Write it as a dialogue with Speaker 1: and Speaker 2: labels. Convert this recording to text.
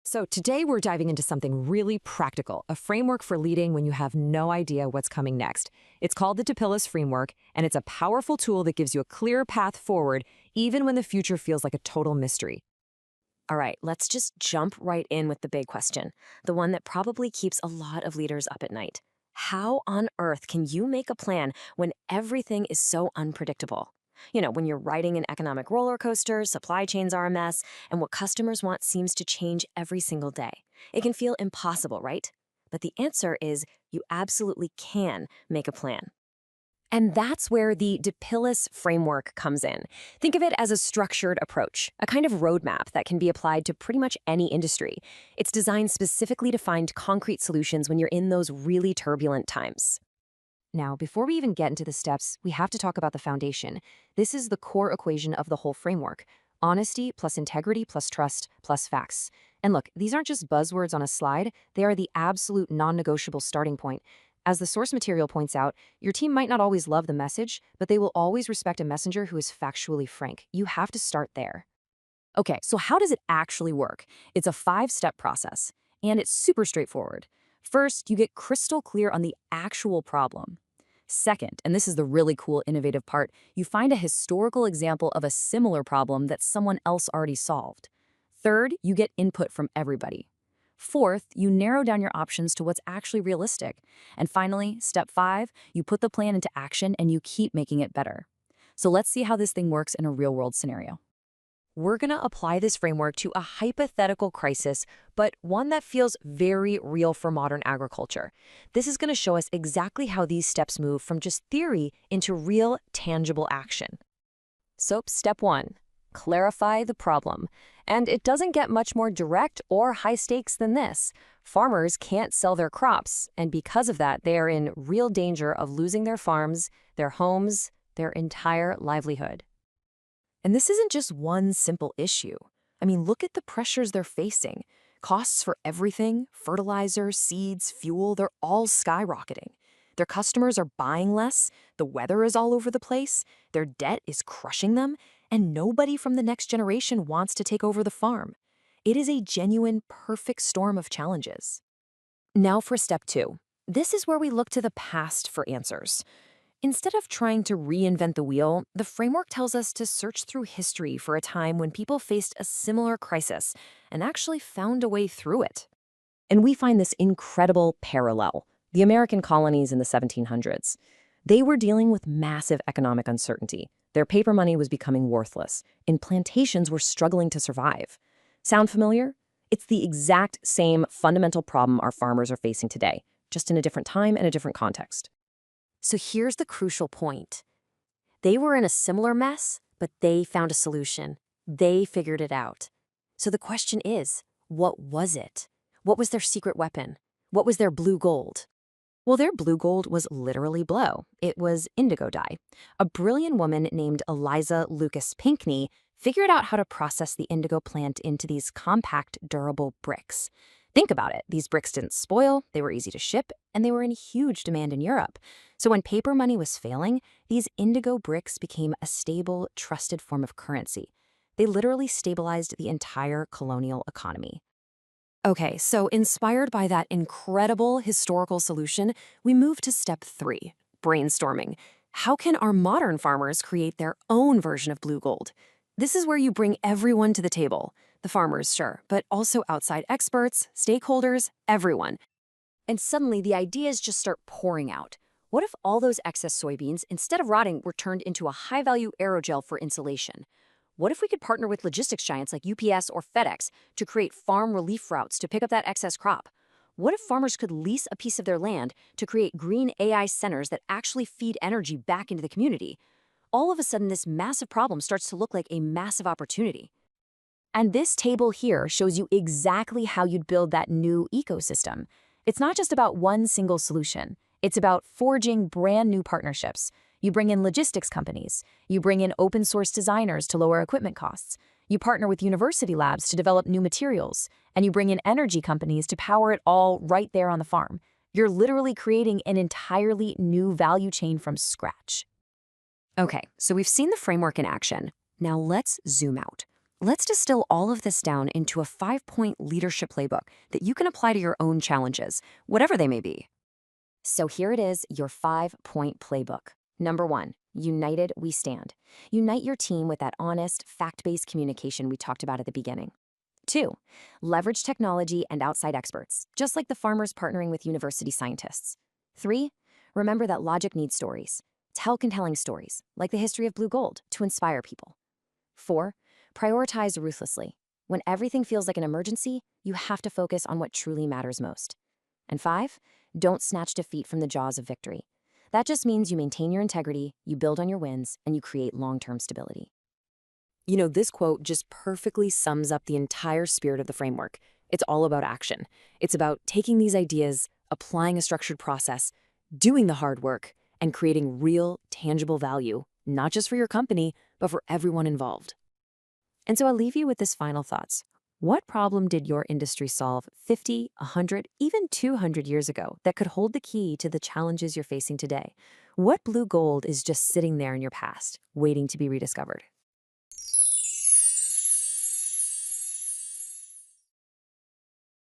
Speaker 1: So today we're diving into something really practical, a framework for leading when you have no idea what's coming next. It's called the DePillis framework, and it's a powerful tool that gives you a clear path forward, even when the future feels like a total mystery.
Speaker 2: All right, let's just jump right in with the big question, the one that probably keeps a lot of leaders up at night. How on earth can you make a plan when everything is so unpredictable? When you're riding an economic roller coaster, supply chains are a mess, and what customers want seems to change every single day. It can feel impossible, right? But the answer is you absolutely can make a plan. And that's where the DePillis framework comes in. Think of it as a structured approach, a kind of roadmap that can be applied to pretty much any industry. It's designed specifically to find concrete solutions when you're in those really turbulent times.
Speaker 1: Now, before we even get into the steps, we have to talk about the foundation. This is the core equation of the whole framework. Honesty plus integrity plus trust plus facts. And look, these aren't just buzzwords on a slide, they are the absolute non-negotiable starting point. As the source material points out, your team might not always love the message, but they will always respect a messenger who is factually frank. You have to start there.
Speaker 2: Okay, so how does it actually work? It's a 5-step process, and it's super straightforward. First, you get crystal clear on the actual problem. Second, and this is the really cool, innovative part, you find a historical example of a similar problem that someone else already solved. Third, you get input from everybody. Fourth, you narrow down your options to what's actually realistic. And finally, step 5, you put the plan into action and you keep making it better. So let's see how this thing works in a real-world scenario.
Speaker 1: We're going to apply this framework to a hypothetical crisis, but one that feels very real for modern agriculture. This is going to show us exactly how these steps move from just theory into real, tangible action. So, step 1, clarify the problem. And it doesn't get much more direct or high stakes than this. Farmers can't sell their crops, and because of that, they are in real danger of losing their farms, their homes, their entire livelihood. And this isn't just one simple issue. I mean, look at the pressures they're facing. Costs for everything, fertilizer, seeds, fuel, they're all skyrocketing. Their customers are buying less, the weather is all over the place, their debt is crushing them, and nobody from the next generation wants to take over the farm. It is a genuine, perfect storm of challenges. Now for step 2. This is where we look to the past for answers. Instead of trying to reinvent the wheel, the framework tells us to search through history for a time when people faced a similar crisis and actually found a way through it. And we find this incredible parallel. The American colonies in the 1700s. They were dealing with massive economic uncertainty. Their paper money was becoming worthless, and plantations were struggling to survive. Sound familiar? It's the exact same fundamental problem our farmers are facing today, just in a different time and a different context. So here's the crucial point. They were in a similar mess, but they found a solution. They figured it out. So the question is, what was it? What was their secret weapon? What was their blue gold? Well, their blue gold was literally blow. It was indigo dye. A brilliant woman named Eliza Lucas Pinckney figured out how to process the indigo plant into these compact, durable bricks. Think about it. These bricks didn't spoil, they were easy to ship, and they were in huge demand in Europe. So when paper money was failing, these indigo bricks became a stable, trusted form of currency. They literally stabilized the entire colonial economy. Okay, so inspired by that incredible historical solution, we move to step 3, brainstorming. How can our modern farmers create their own version of blue gold? This is where you bring everyone to the table. The farmers, sure, but also outside experts, stakeholders, everyone. And suddenly the ideas just start pouring out. What if all those excess soybeans, instead of rotting, were turned into a high-value aerogel for insulation? What if we could partner with logistics giants like UPS or FedEx to create farm relief routes to pick up that excess crop? What if farmers could lease a piece of their land to create green AI centers that actually feed energy back into the community? All of a sudden, this massive problem starts to look like a massive opportunity. And this table here shows you exactly how you'd build that new ecosystem. It's not just about one single solution. It's about forging brand new partnerships. You bring in logistics companies. You bring in open source designers to lower equipment costs. You partner with university labs to develop new materials. And you bring in energy companies to power it all right there on the farm. You're literally creating an entirely new value chain from scratch. Okay, so we've seen the framework in action. Now let's zoom out. Let's distill all of this down into a 5-point leadership playbook that you can apply to your own challenges, whatever they may be.
Speaker 2: So here it is, your 5-point playbook. Number 1, united we stand. Unite your team with that honest, fact-based communication we talked about at the beginning. 2, leverage technology and outside experts, just like the farmers partnering with university scientists. 3, remember that logic needs stories. Tell compelling stories, like the history of blue gold, to inspire people. 4, prioritize ruthlessly. When everything feels like an emergency, you have to focus on what truly matters most. And 5, don't snatch defeat from the jaws of victory. That just means you maintain your integrity, you build on your wins, and you create long-term stability.
Speaker 1: You know, this quote just perfectly sums up the entire spirit of the framework. It's all about action. It's about taking these ideas, applying a structured process, doing the hard work, and creating real, tangible value, not just for your company, but for everyone involved. And so I'll leave you with this final thoughts. What problem did your industry solve 50, 100, even 200 years ago that could hold the key to the challenges you're facing today? What blue gold is just sitting there in your past, waiting to be rediscovered?